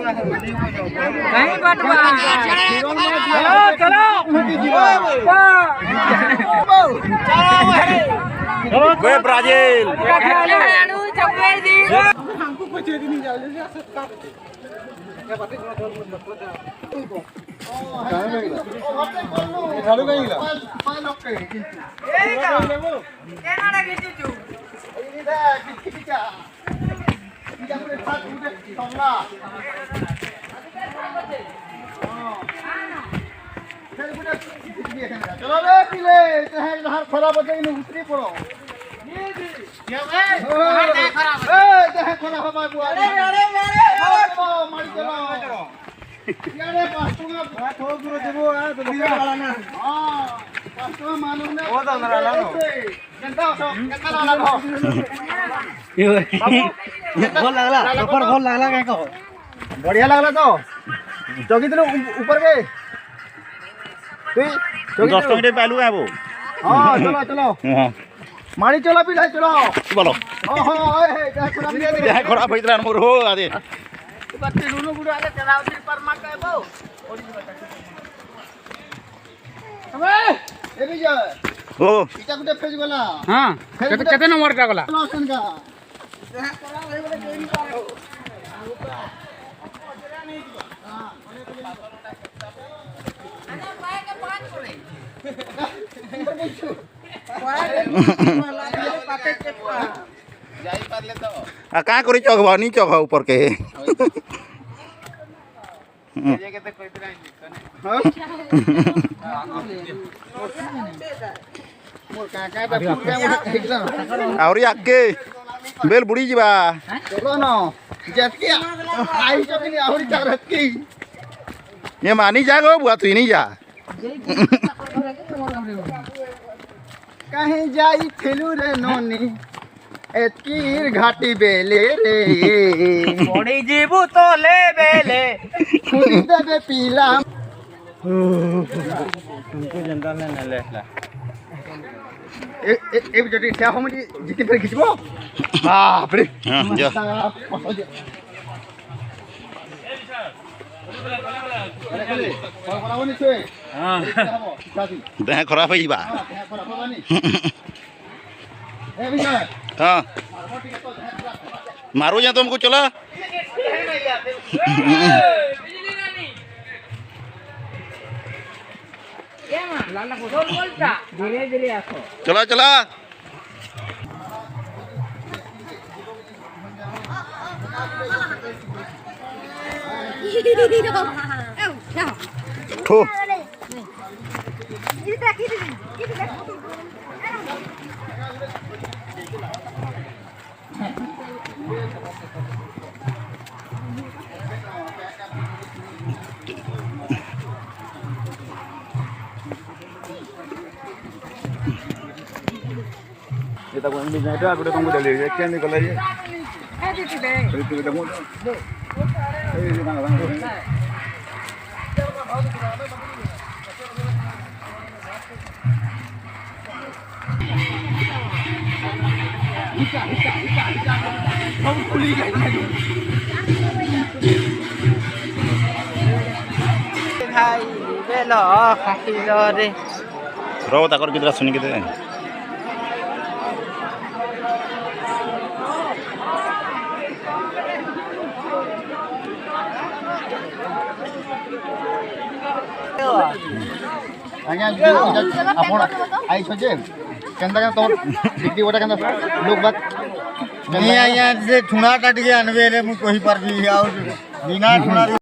कहीं बटवा चलो वे ब्राजील चलो रे पिले खराब हो गई उतरी पड़ो बढ़िया लगला तो जगी दिल ऊपर के 10 टके पालू है वो। हाँ चलो चलो मारी चलो पिला चलो बोलो ओहो देह खराब होइतला मोर हो आदे बत्ती नुनु गुडू आले चलाव दिन पर मा कहबो हमें ए भी जा ओ इटा गुटे फेज गला हां केते नंबर का गला लॉसन का का करी चौक नी चौक ऊपर के और आगे बेल बुड़ी जीवा चलो ना जटके आई चकनी आहुरी चारत की ये मानी जा गो बुआ तू नहीं जा कहीं जाई थेलू रे नोनी एतकीर घाटी बेले रे बड़ी जीबू तो ले बेले खुदी दे पीला तुमको जनता ने न लेला ए जटी ठा हम जिते फिर खिचबो बाप रे हां जा देह खराब होइबा हां मारो जा तुमको चला धीरे धीरे आसो चला चला ठो ये तक हम नहीं जाते आगे तुमको ले ले क्या नहीं कर ले ए दीदी दे दीदी दे ए ये ना भाई बेलो खाटी रे रो ताकर कितरा सुनी के दे आज्ञा आपण आई छजे केंदा का तोर डिग्री गोटा केंदा लोग बात नहीं आज्ञा से ठुना काट के अनबे रे मु कहि परबी और बिना ठुना